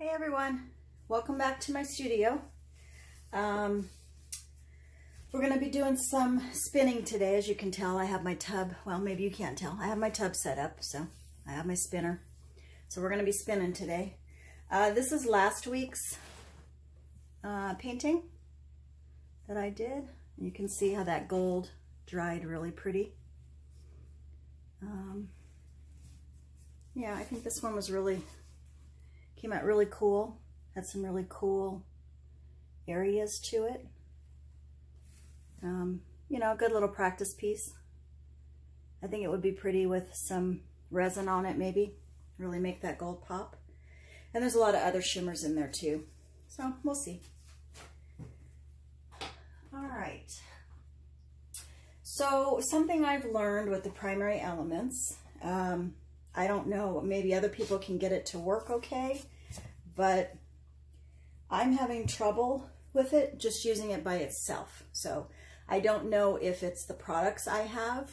Hey everyone, welcome back to my studio. We're going to be doing some spinning today. As you can tell, I have my tub, well maybe you can't tell, I have my tub set up, so I have my spinner. So we're going to be spinning today. This is last week's painting that I did. You can see how that gold dried really pretty. Yeah, I think this one was came out really cool. Had some really cool areas to it. You know, a good little practice piece. I think it would be pretty with some resin on it, maybe. Really make that gold pop. And there's a lot of other shimmers in there too. So we'll see. All right. So something I've learned with the primary elements, I don't know, maybe other people can get it to work okay, but I'm having trouble with it just using it by itself. So I don't know if it's the products I have,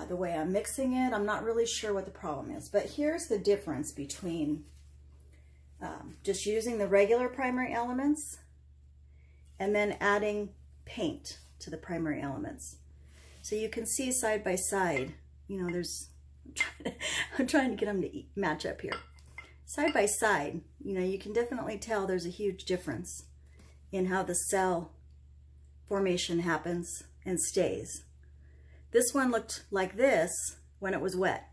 the way I'm mixing it. I'm not really sure what the problem is, but here's the difference between just using the regular primary elements and then adding paint to the primary elements. So you can see side by side, you know, I'm trying to get them to match up here. Side by side, you know, you can definitely tell there's a huge difference in how the cell formation happens and stays. This one looked like this when it was wet.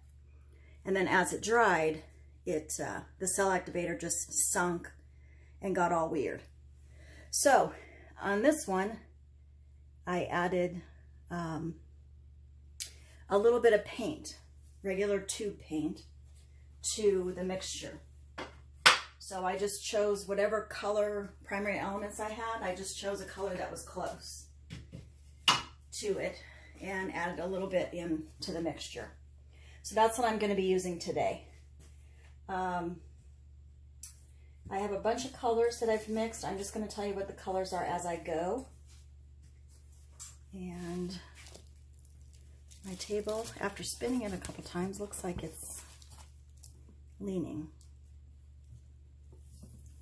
And then as it dried, the cell activator just sunk and got all weird. So on this one, I added a little bit of paint, regular tube paint, to the mixture. So I just chose whatever color primary elements I had. I just chose a color that was close to it and added a little bit into the mixture. So that's what I'm going to be using today. I have a bunch of colors that I've mixed. I'm just going to tell you what the colors are as I go. And my table, after spinning it a couple times, looks like it's leaning.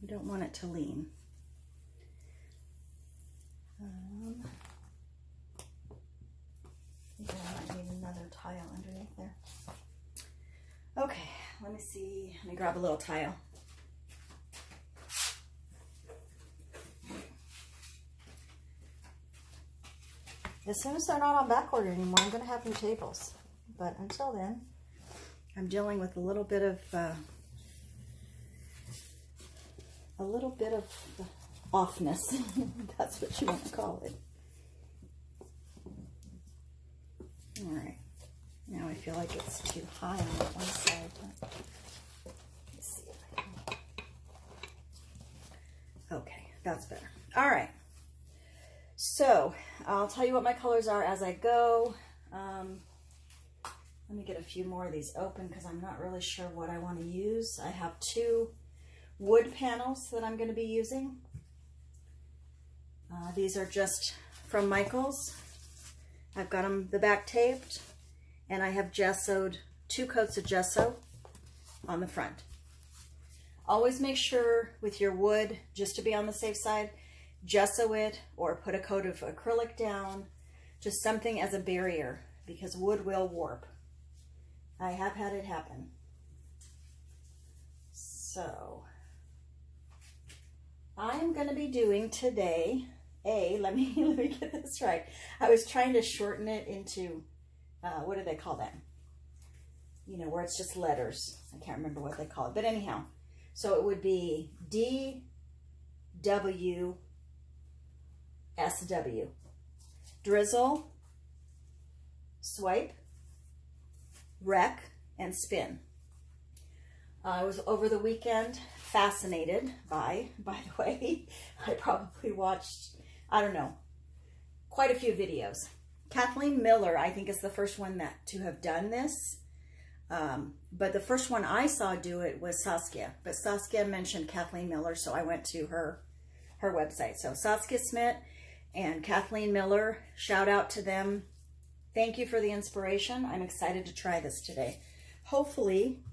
We don't want it to lean. I might need another tile underneath there. Okay, let me see. Let me grab a little tile. As soon as they're not on back order anymore, I'm going to have new tables. But until then, I'm dealing with a little bit of offness. That's what you want to call it. All right. Now I feel like it's too high on that one side. Let's see if I can. Okay, that's better. All right. So I'll tell you what my colors are as I go. Let me get a few more of these open because I'm not really sure what I want to use. I have two wood panels that I'm going to be using. These are just from Michael's. I've got them the back taped, and I have gessoed 2 coats of gesso on the front. Always make sure with your wood, just to be on the safe side, gesso it or put a coat of acrylic down, just something as a barrier, because wood will warp. I have had it happen. So I'm going to be doing today let me get this right. I was trying to shorten it into what do they call that? You know, where it's just letters. I can't remember what they call it, but anyhow, so it would be DWSW. Drizzle, swipe, wreck, and spin. I was over the weekend fascinated by the way, I probably watched, I don't know, quite a few videos. Kathleen Miller, I think, is the first one to have done this. But the first one I saw do it was Saskia. But Saskia mentioned Kathleen Miller, so I went to her website. So Saskia Smith and Kathleen Miller, shout out to them. Thank you for the inspiration. I'm excited to try this today. Hopefully,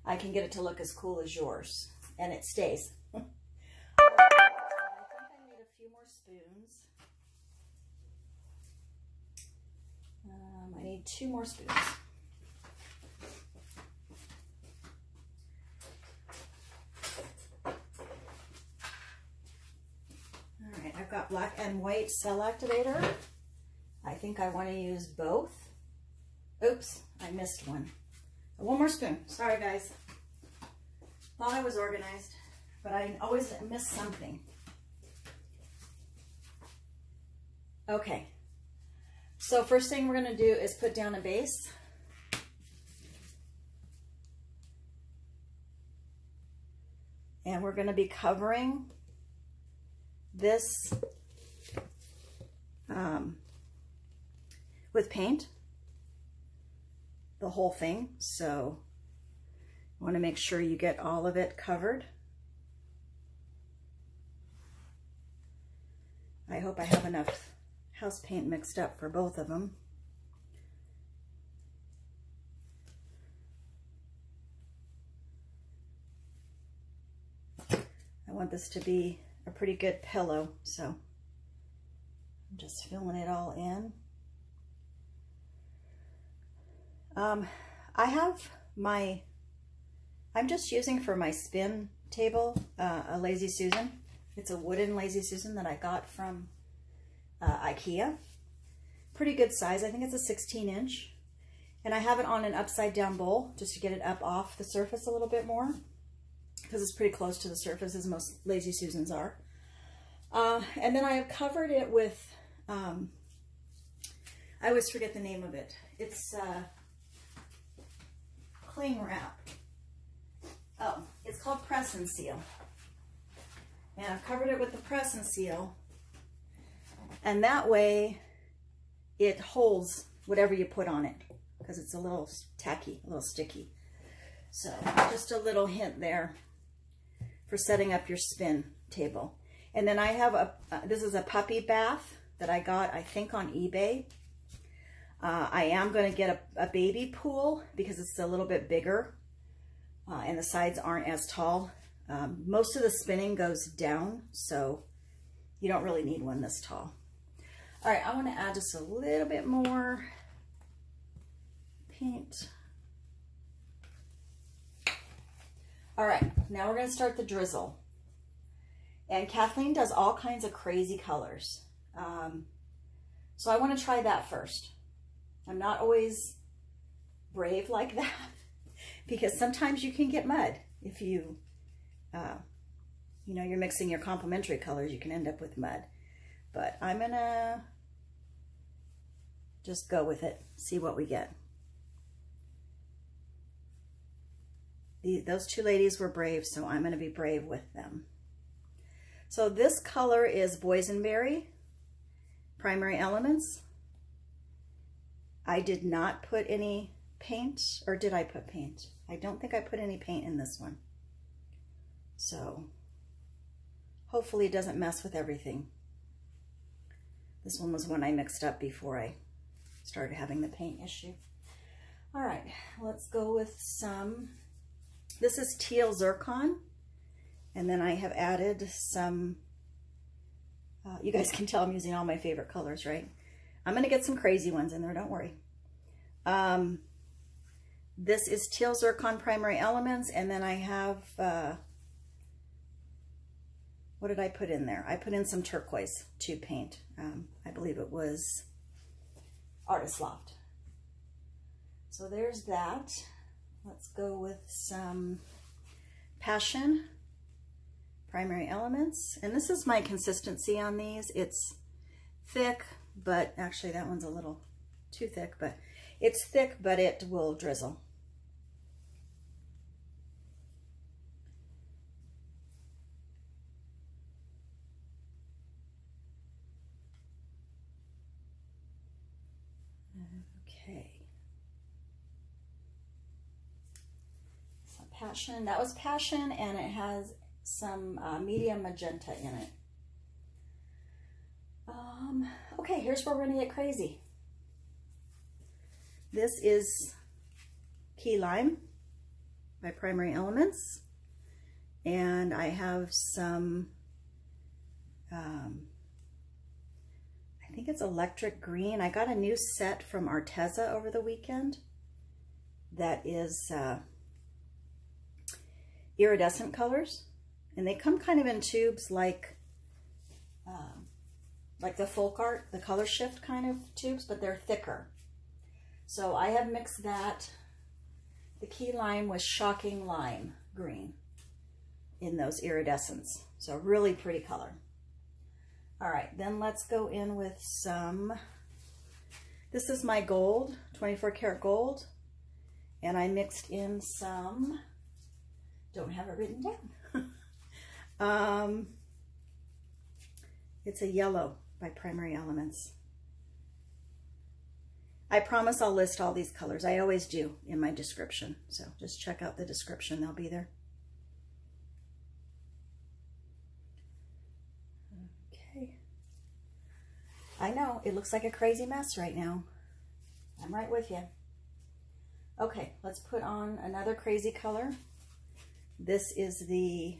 I can get it to look as cool as yours. and it stays. I think I need a few more spoons. I need 2 more spoons. All right, I've got black and white cell activator. I think I want to use both. Oops, I missed one. 1 more spoon. Sorry, guys. Thought I was organized, but I always miss something. Okay. So first thing we're going to do is put down a base. And we're going to be covering this with paint, the whole thing. So you want to make sure you get all of it covered. I hope I have enough house paint mixed up for both of them. I want this to be a pretty good pillow, so I'm just filling it all in. I have I'm just using for my spin table a Lazy Susan. It's a wooden Lazy Susan that I got from IKEA. Pretty good size. I think it's a 16-inch. And I have it on an upside down bowl just to get it up off the surface a little bit more, because it's pretty close to the surface, as most Lazy Susans are. And then I have covered it with, I always forget the name of it. It's cling wrap. Oh, it's called Press and Seal. And I've covered it with the Press and Seal. And that way it holds whatever you put on it, because it's a little tacky, a little sticky. So just a little hint there for setting up your spin table. And then I have this is a puppy bath that I got, I think, on eBay. I am going to get a baby pool because it's a little bit bigger and the sides aren't as tall. Most of the spinning goes down, so you don't really need one this tall. All right, I want to add just a little bit more paint. All right, now we're going to start the drizzle. And Kathleen does all kinds of crazy colors. So I want to try that first. I'm not always brave like that because sometimes you can get mud if you, you know, you're mixing your complementary colors, you can end up with mud. But I'm going to just go with it, see what we get. Those two ladies were brave, so I'm going to be brave with them. So this color is Boysenberry, Primary Elements. I did not put any paint, or did I put paint? I don't think I put any paint in this one. So hopefully it doesn't mess with everything. This one was one I mixed up before I started having the paint issue. All right, let's go with some. This is Teal Zircon, and then I have added some, you guys can tell I'm using all my favorite colors, right? I'm going to get some crazy ones in there, don't worry. This is Teal Zircon Primary Elements, and then I have, what did I put in there? I put in some turquoise to paint. I believe it was Artist Loft. So there's that. Let's go with some Passion Primary Elements. And this is my consistency on these. It's thick, but actually that one's a little too thick, but it's thick, but it will drizzle. Okay. Passion, that was Passion, and it has some medium magenta in it. Okay, here's where we're gonna get crazy. This is Key Lime by Primary Elements, And I have some, I think it's electric green. I got a new set from Arteza over the weekend that is iridescent colors. And they come kind of in tubes like the Folk Art, the Color Shift kind of tubes, but they're thicker. So I have mixed that, the key lime with Shocking Lime Green in those iridescents. So really pretty color. All right, then let's go in with some, this is my gold, 24 karat gold, and I mixed in some, don't have it written down. It's a yellow by Primary Elements. I promise I'll list all these colors. I always do in my description. So just check out the description, they'll be there. Okay. I know, it looks like a crazy mess right now. I'm right with you. Okay, let's put on another crazy color. This is the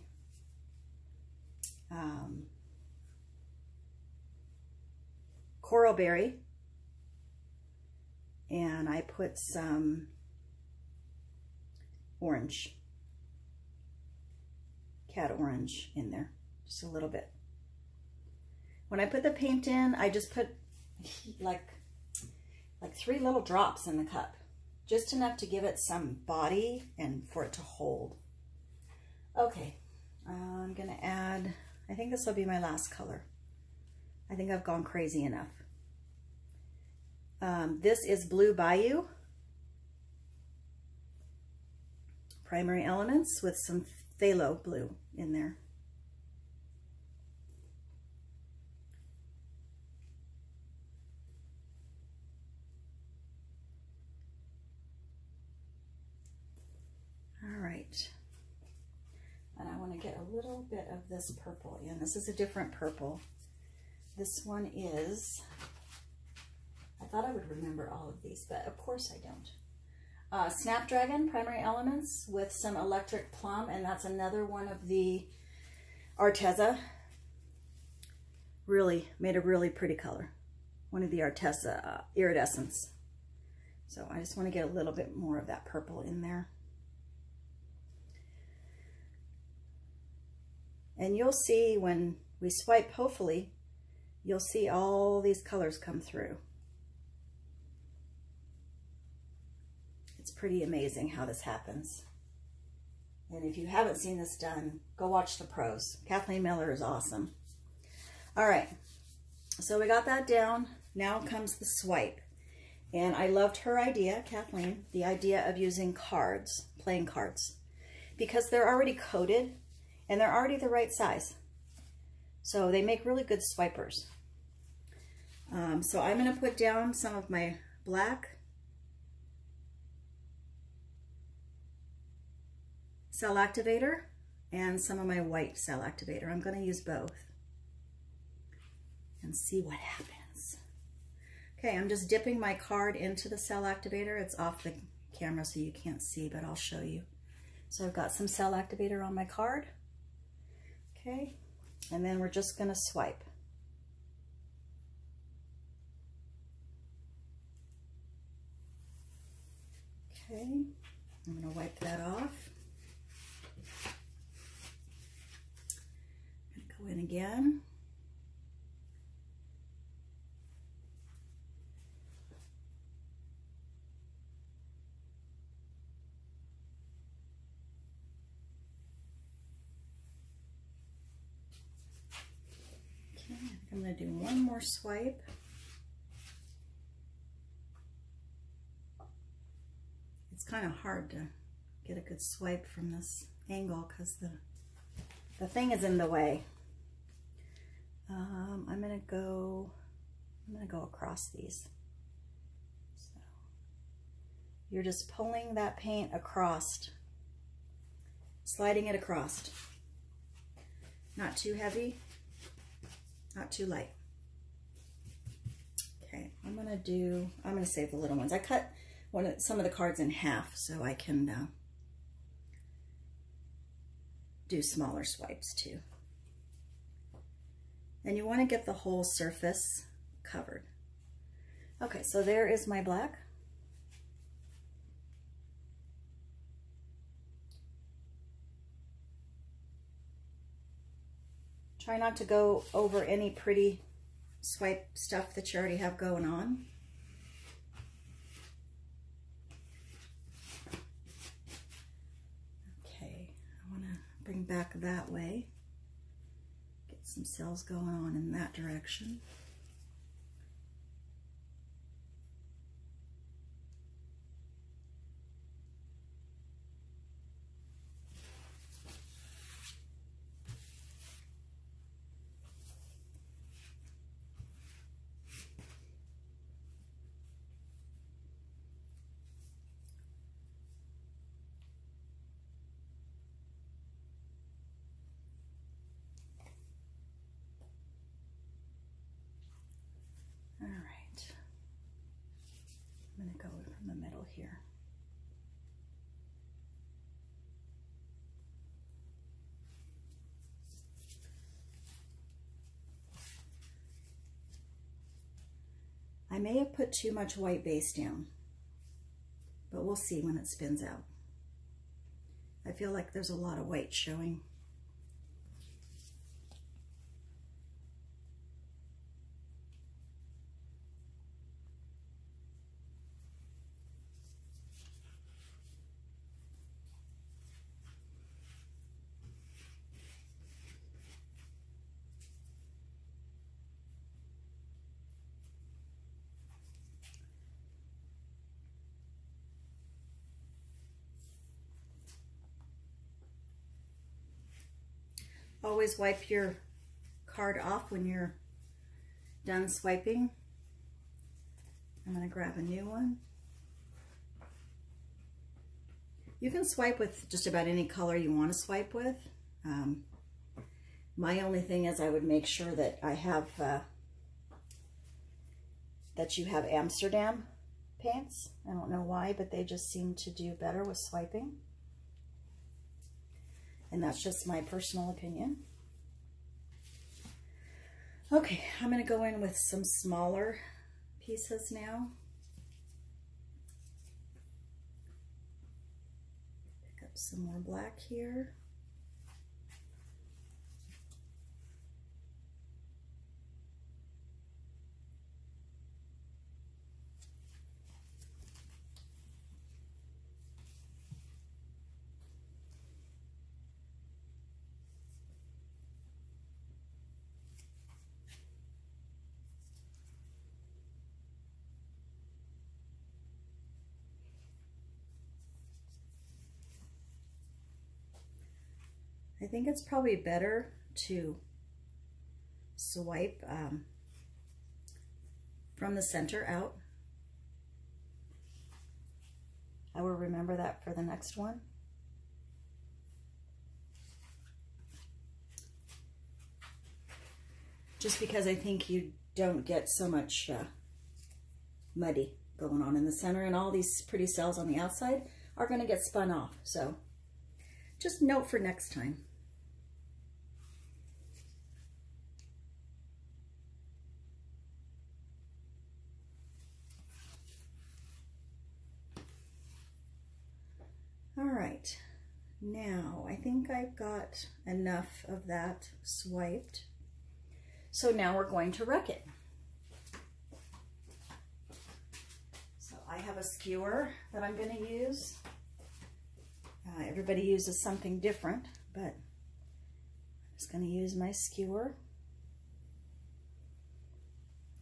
Coral Berry, and I put some orange, cat orange in there, just a little bit. When I put the paint in, I just put like 3 little drops in the cup, just enough to give it some body and for it to hold. Okay, I'm gonna add, I think this will be my last color. I think I've gone crazy enough. This is Blue Bayou, Primary Elements with some phthalo blue in there. All right. And I want to get a little bit of this purple in. This is a different purple. This one is, I thought I would remember all of these, but of course I don't. Snapdragon, Primary Elements with some Electric Plum, and that's another one of the Arteza. Really, made a really pretty color. One of the Arteza iridescents. So I just want to get a little bit more of that purple in there. And you'll see when we swipe, hopefully, you'll see all these colors come through. It's pretty amazing how this happens. And if you haven't seen this done, go watch the pros. Kathleen Miller is awesome. All right, so we got that down. Now comes the swipe. And I loved her idea, Kathleen, the idea of using cards, playing cards, because they're already coated and they're already the right size. So they make really good swipers. So I'm going to put down some of my black cell activator and some of my white cell activator. I'm going to use both and see what happens. Okay, I'm just dipping my card into the cell activator. It's off the camera so you can't see, but I'll show you. So I've got some cell activator on my card. Okay, and then we're just going to swipe. Okay, I'm going to wipe that off. I'm going to go in again. Okay, I'm going to do one more swipe. It's kind of hard to get a good swipe from this angle because the thing is in the way. I'm gonna go across these. So you're just pulling that paint across, sliding it across. Not too heavy, not too light. Okay, I'm gonna save the little ones. I cut some of the cards in half so I can do smaller swipes too. And you want to get the whole surface covered. Okay, so there is my black. Try not to go over any pretty swipe stuff that you already have going on. Okay, I want to bring back that way. Get some cells going on in that direction. All right, I'm going to go from the middle here. I may have put too much white base down, but we'll see when it spins out. I feel like there's a lot of white showing. Always wipe your card off when you're done swiping. I'm going to grab a new one. You can swipe with just about any color you want to swipe with. My only thing is I would make sure that I have that you have Amsterdam paints. I don't know why, but they just seem to do better with swiping. And that's just my personal opinion. Okay, I'm going to go in with some smaller pieces now. Pick up some more black here. I think it's probably better to swipe from the center out. I will remember that for the next one. Just because I think you don't get so much muddy going on in the center, and all these pretty cells on the outside are going to get spun off. So just note for next time. All right, now I think I've got enough of that swiped. So now we're going to wreck it. So I have a skewer that I'm going to use. Everybody uses something different, but I'm just going to use my skewer.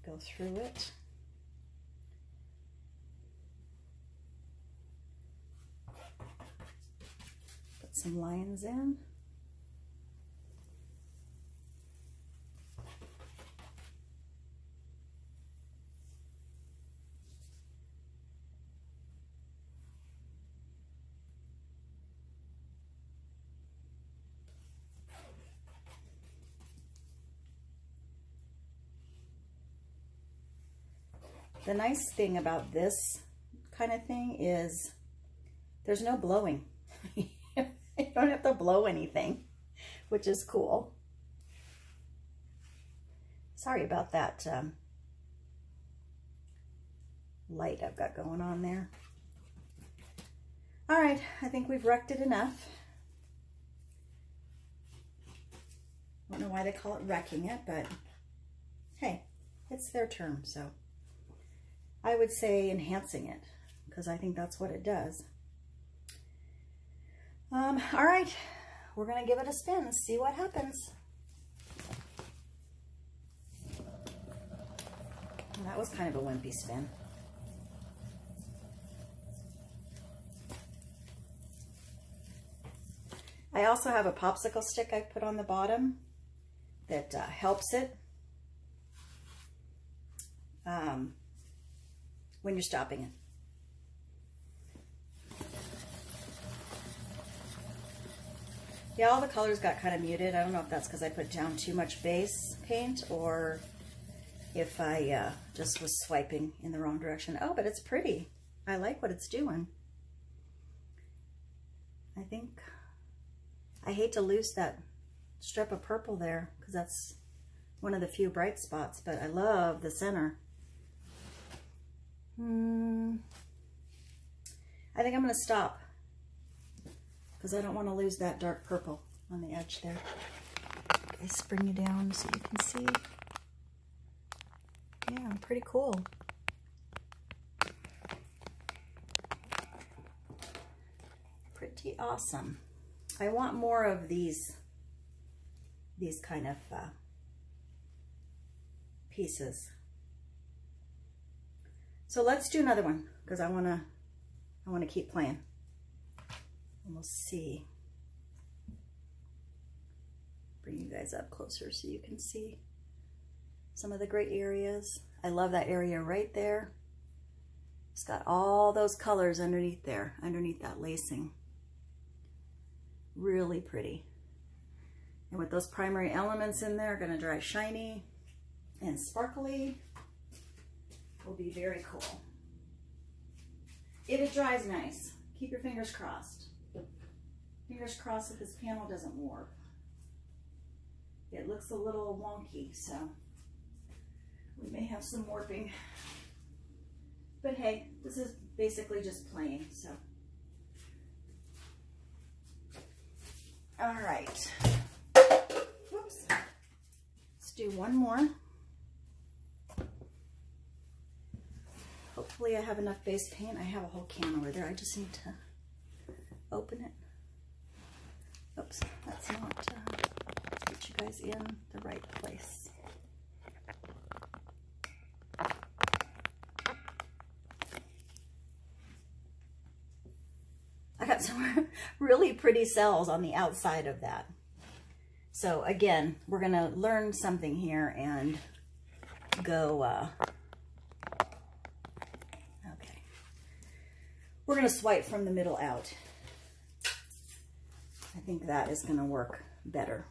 Go through it. Put some lines in. The nice thing about this kind of thing is there's no blowing. You don't have to blow anything. which is cool. Sorry about that light I've got going on there. All right, I think we've wrecked it enough. I don't know why they call it wrecking it, but hey, it's their term, so I would say enhancing it, because I think that's what it does. All right, we're gonna give it a spin and see what happens. Well, that was kind of a wimpy spin. I also have a popsicle stick I put on the bottom that helps it when you're stopping it. Yeah, all the colors got kind of muted. I don't know if that's because I put down too much base paint or if I just was swiping in the wrong direction. Oh, but it's pretty. I like what it's doing. I hate to lose that strip of purple there because that's one of the few bright spots, but I love the center. I think I'm going to stop because I don't want to lose that dark purple on the edge there. I bring you down so you can see. Yeah, pretty cool. Pretty awesome. I want more of these kind of pieces. So let's do another one because I want to keep playing. And we'll see. Bring you guys up closer so you can see some of the great areas. I love that area right there. It's got all those colors underneath there, underneath that lacing. Really pretty. And with those primary elements in there, going to dry shiny and sparkly. Will be very cool. If it dries nice, keep your fingers crossed. Fingers crossed that this panel doesn't warp. It looks a little wonky, so we may have some warping. But hey, this is basically just playing, so. All right. Whoops. Let's do one more. Hopefully I have enough base paint. I have a whole can over there. I just need to open it. Oops, that's not, get you guys in the right place. I got some really pretty cells on the outside of that. So again, we're gonna learn something here and go, we're going to swipe from the middle out. I think that is going to work better.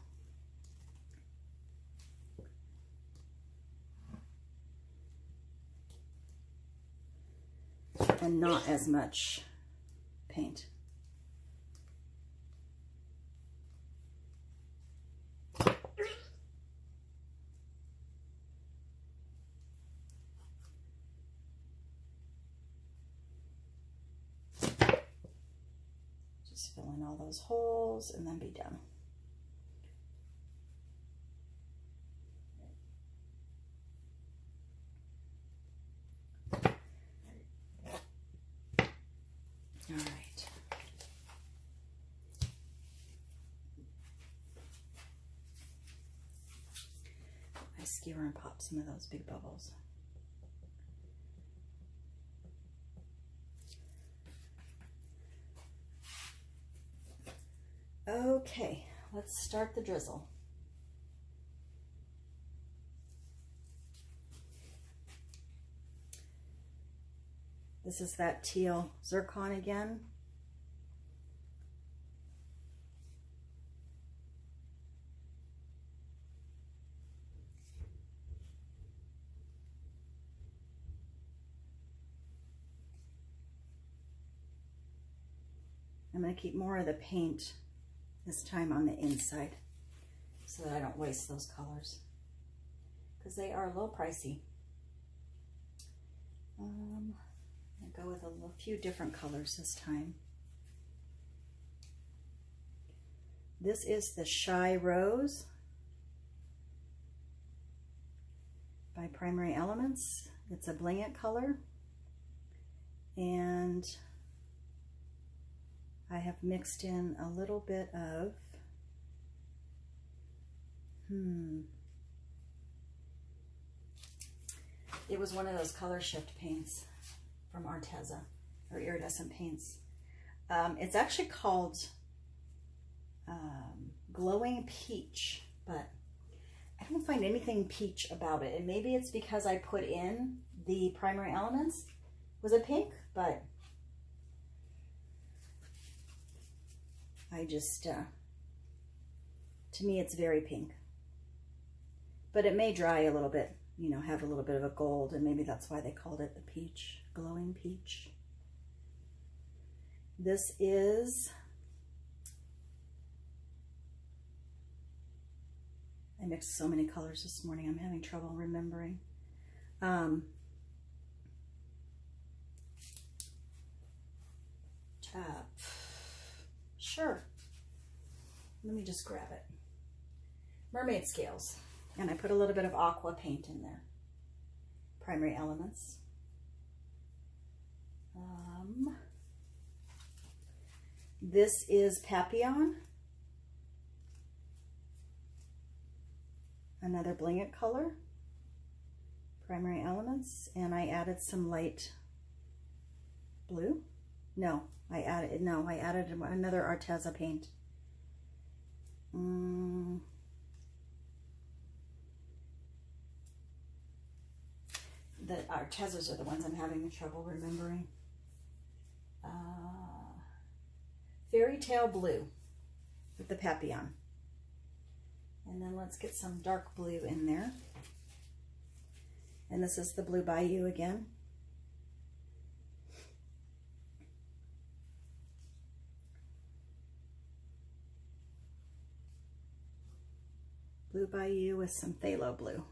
And not as much paint. Fill in all those holes and then be done. All right. My skewer and pop some of those big bubbles. Okay, let's start the drizzle. This is that teal zircon again. I'm going to keep more of the paint this time on the inside. so that I don't waste those colors, because they are a little pricey. I'll go with a few different colors this time. This is the Shy Rose by Primary Elements. It's a Bling It color, and I have mixed in a little bit of it was one of those color shift paints from Arteza, or iridescent paints. It's actually called Glowing Peach, but I don't find anything peach about it. And maybe it's because I put in the Primary Elements. Was it pink? But I just, to me, it's very pink. But it may dry a little bit, you know, have a little bit of a gold, and maybe that's why they called it the peach, Glowing Peach. This is, I mixed so many colors this morning, I'm having trouble remembering. Sure. Let me just grab it. Mermaid Scales. And I put a little bit of aqua paint in there. Primary Elements. This is Papillon. Another Bling It color. Primary Elements. And I added some light blue. No, I added another Arteza paint. The Artezas are the ones I'm having trouble remembering. Fairy Tale Blue with the Papillon. And then let's get some dark blue in there. And this is the Blue Bayou again. Blue Bayou with some phthalo blue.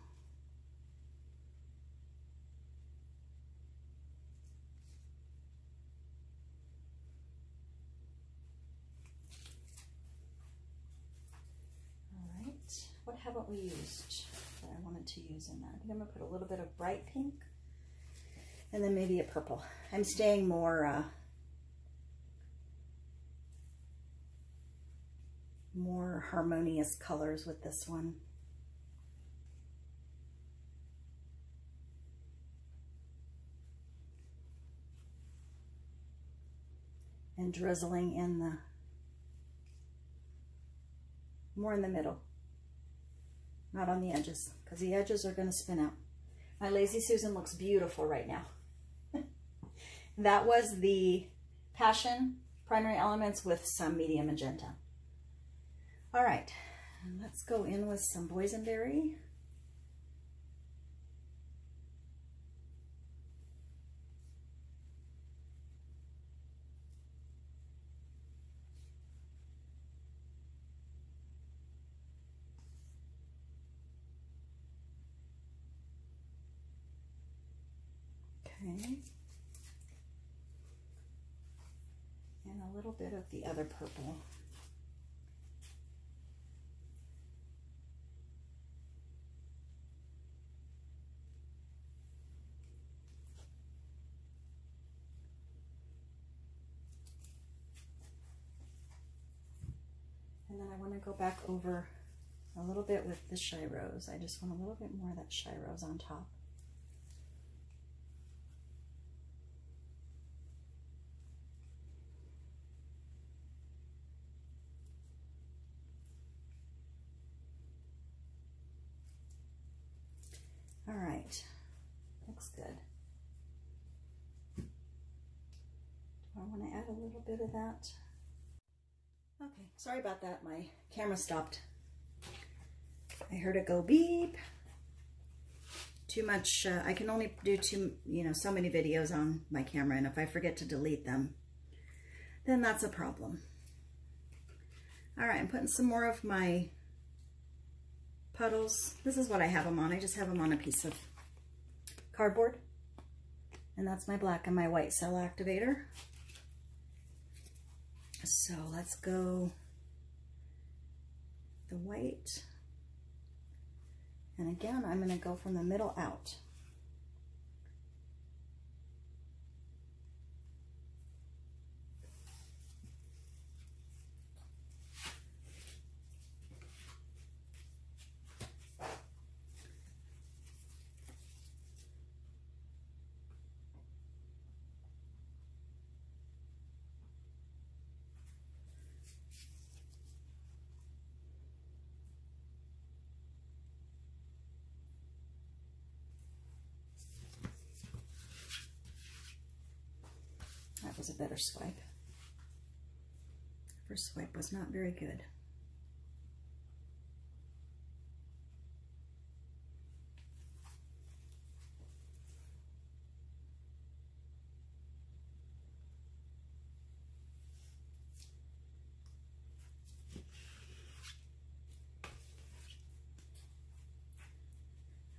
All right, what haven't we used that I wanted to use in that? I think I'm gonna put a little bit of bright pink and then maybe a purple. I'm staying more harmonious colors with this one. And drizzling in the, more in the middle, not on the edges, because the edges are going to spin out. My Lazy Susan looks beautiful right now. That was the Passion Primary Elements with some medium magenta. All right, let's go in with some boysenberry. Okay. And a little bit of the other purple. And then I want to go back over a little bit with the Shy Rose. I just want a little bit more of that Shy Rose on top. All right, looks good. Do I want to add a little bit of that? Okay, sorry about that. My camera stopped. I heard it go beep. Too much, I can only do so many videos on my camera, and if I forget to delete them, then that's a problem. All right, I'm putting some more of my puddles. This is what I have them on. I just have them on a piece of cardboard. And that's my black and my white cell activator. So let's go the white. And again, I'm going to go from the middle out. That was a better swipe. First swipe was not very good.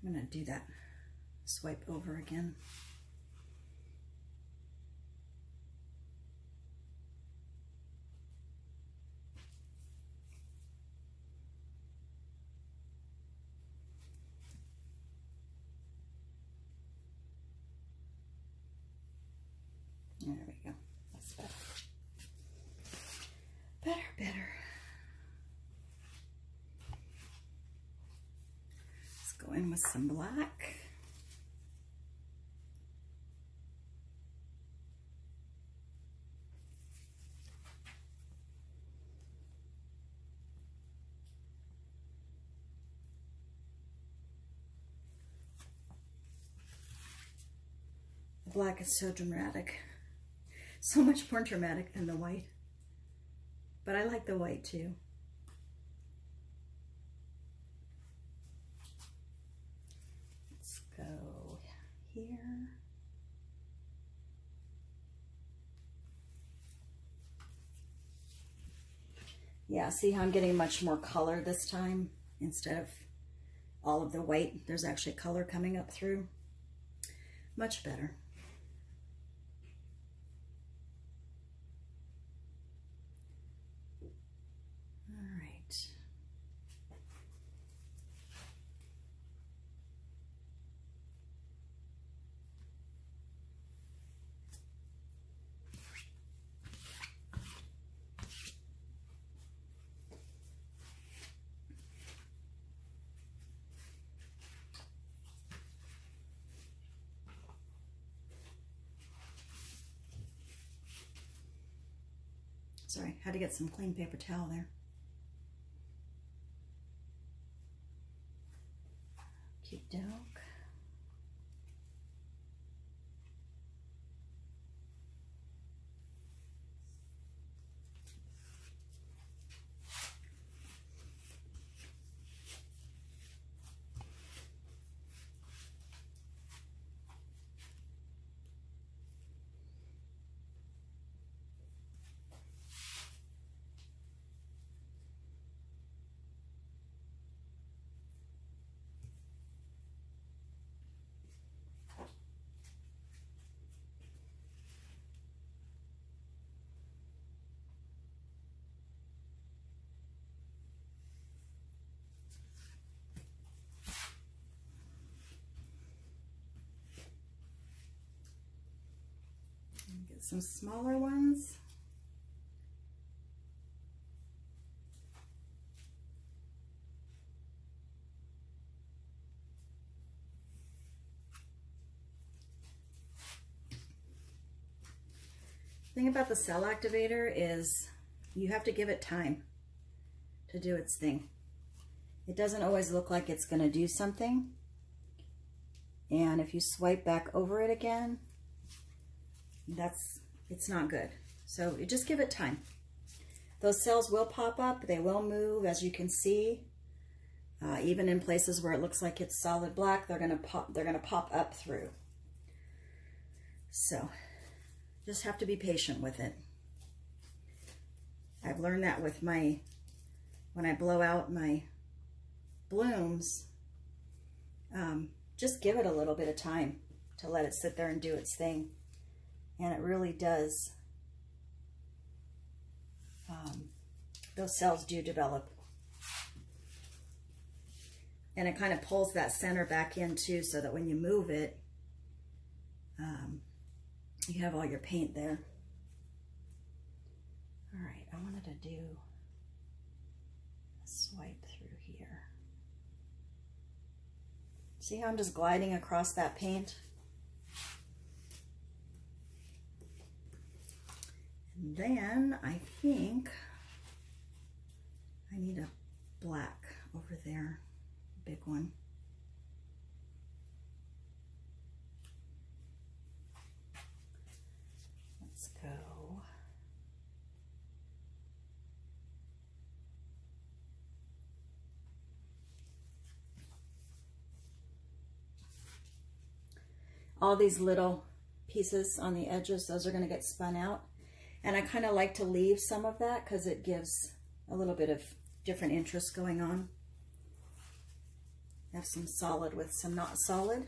I'm going to do that swipe over again. There we go. That's better. Better. Let's go in with some black. The black is so dramatic. So much more dramatic than the white. But I like the white too. Let's go here. Yeah, see how I'm getting much more color this time instead of all of the white. There's actually color coming up through. Much better. Sorry, had to get some clean paper towel there. Cute dog. Get some smaller ones. The thing about the cell activator is you have to give it time to do its thing. It doesn't always look like it's going to do something. And if you swipe back over it again, it's not good. So you just give it time. Those cells will pop up. They will move, as you can see. Even in places where it looks like it's solid black, they're gonna pop up through. So just have to be patient with it. I've learned that with when I blow out my blooms, just give it a little bit of time to let it sit there and do its thing. And it really does. Those cells do develop. And it kind of pulls that center back in too, so that when you move it, you have all your paint there. All right, I wanted to do a swipe through here. See how I'm just gliding across that paint? And then I think I need a black over there, big one. Let's go. All these little pieces on the edges, those are going to get spun out. And I kind of like to leave some of that because it gives a little bit of different interest going on. Have some solid with some not solid.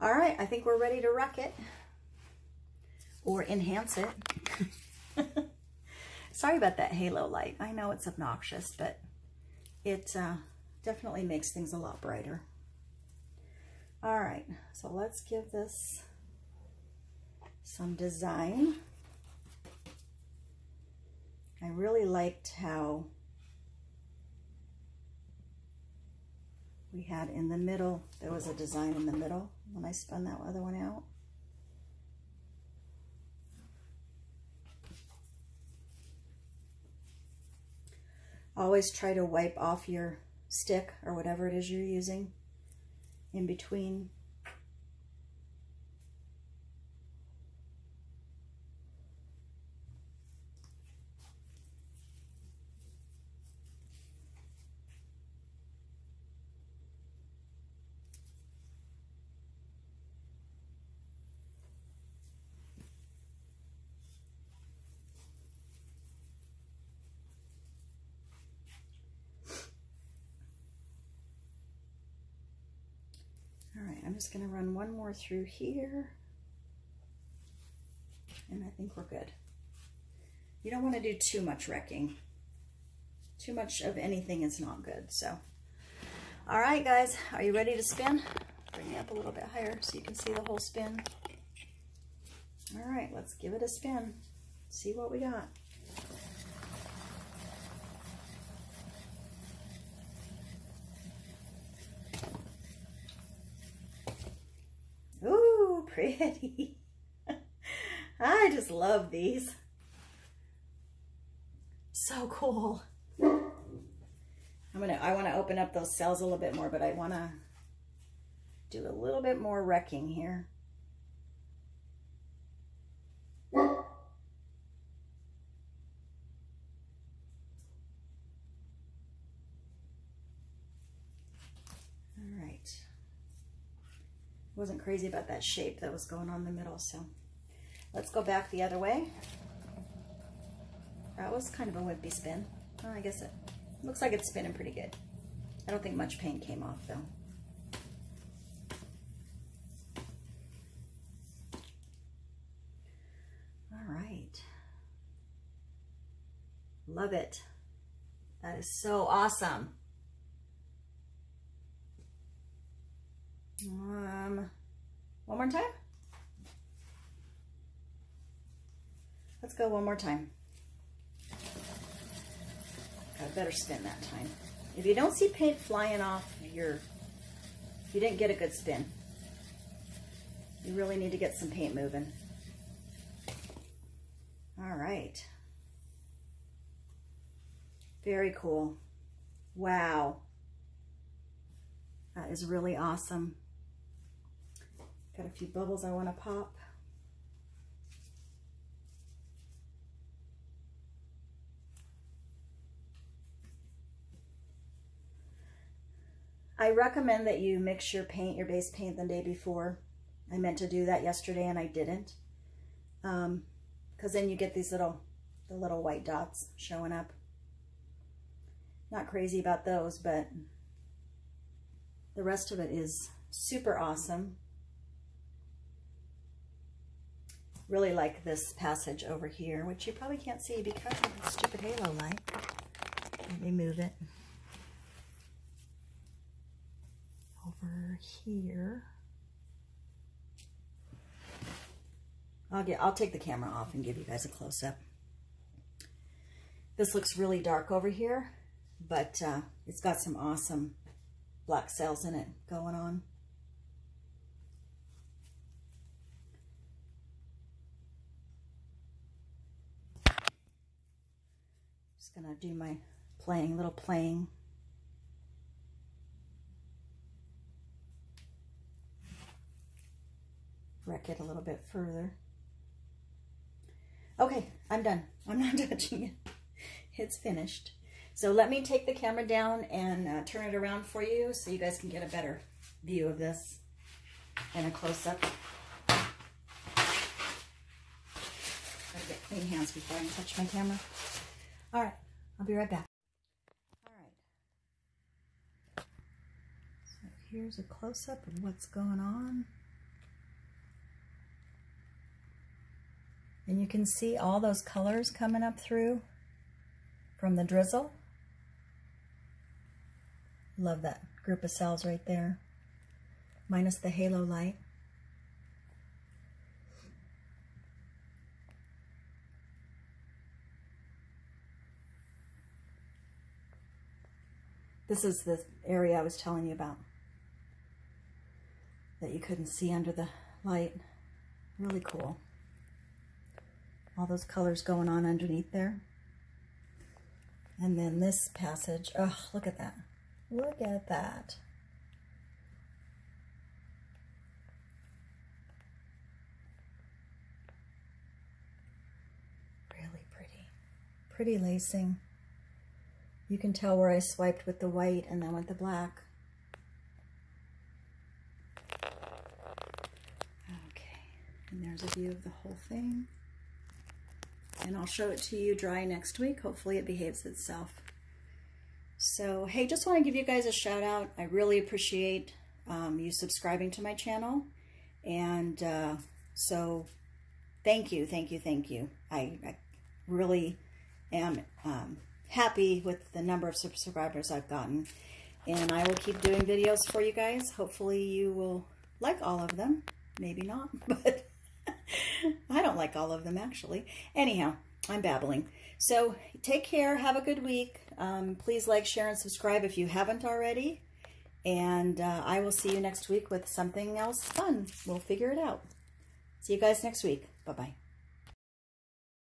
All right, I think we're ready to wreck it or enhance it. Sorry about that halo light. I know it's obnoxious, but it definitely makes things a lot brighter. All right, so let's give this some design. I really liked how we had in the middle, there was a design in the middle when I spun that other one out. Always try to wipe off your stick or whatever it is you're using in between. All right, I'm just going to run one more through here, and I think we're good. You don't want to do too much wrecking. Too much of anything is not good, so. All right, guys, are you ready to spin? Bring it up a little bit higher so you can see the whole spin. All right, let's give it a spin. See what we got. Ooh, pretty. I just love these. So cool. I want to open up those cells a little bit more, but I want to do a little bit more wrecking here. All right. Wasn't crazy about that shape that was going on in the middle, so let's go back the other way. That was kind of a wimpy spin. Well, I guess it looks like it's spinning pretty good. I don't think much paint came off though. All right. Love it. That is so awesome. One more time. Let's go one more time. I better spin that time. If you don't see paint flying off, you didn't get a good spin. You really need to get some paint moving. All right. Very cool. Wow. That is really awesome. Got a few bubbles I want to pop. I recommend that you mix your paint, your base paint, the day before. I meant to do that yesterday and I didn't. Because then you get these the little white dots showing up. Not crazy about those, but The rest of it is super awesome. Really like this passage over here, which you probably can't see because of the stupid halo light. Let me move it. Over here. I'll take the camera off and give you guys a close-up. This looks really dark over here, but it's got some awesome black sails in it going on. Just gonna do my little playing. Wreck it a little bit further. Okay, I'm done. I'm not touching it. It's finished. So let me take the camera down and turn it around for you so you guys can get a better view of this and a close-up. Gotta get clean hands before I can touch my camera. All right, I'll be right back. All right. So here's a close-up of what's going on. And you can see all those colors coming up through from the drizzle. Love that group of cells right there, minus the halo light. This is the area I was telling you about that you couldn't see under the light. Really cool. All those colors going on underneath there. And then this passage, oh, look at that. Look at that. Really pretty. Pretty lacing. You can tell where I swiped with the white and then with the black. Okay, and there's a view of the whole thing. And I'll show it to you dry next week. Hopefully it behaves itself. So, hey, just want to give you guys a shout out. I really appreciate you subscribing to my channel. And so thank you, thank you, thank you. I really am happy with the number of subscribers I've gotten. And I will keep doing videos for you guys. Hopefully you will like all of them. Maybe not, but I don't like all of them, actually. Anyhow, I'm babbling. So take care. Have a good week. Please like, share, and subscribe if you haven't already. And I will see you next week with something else fun. We'll figure it out. See you guys next week. Bye-bye.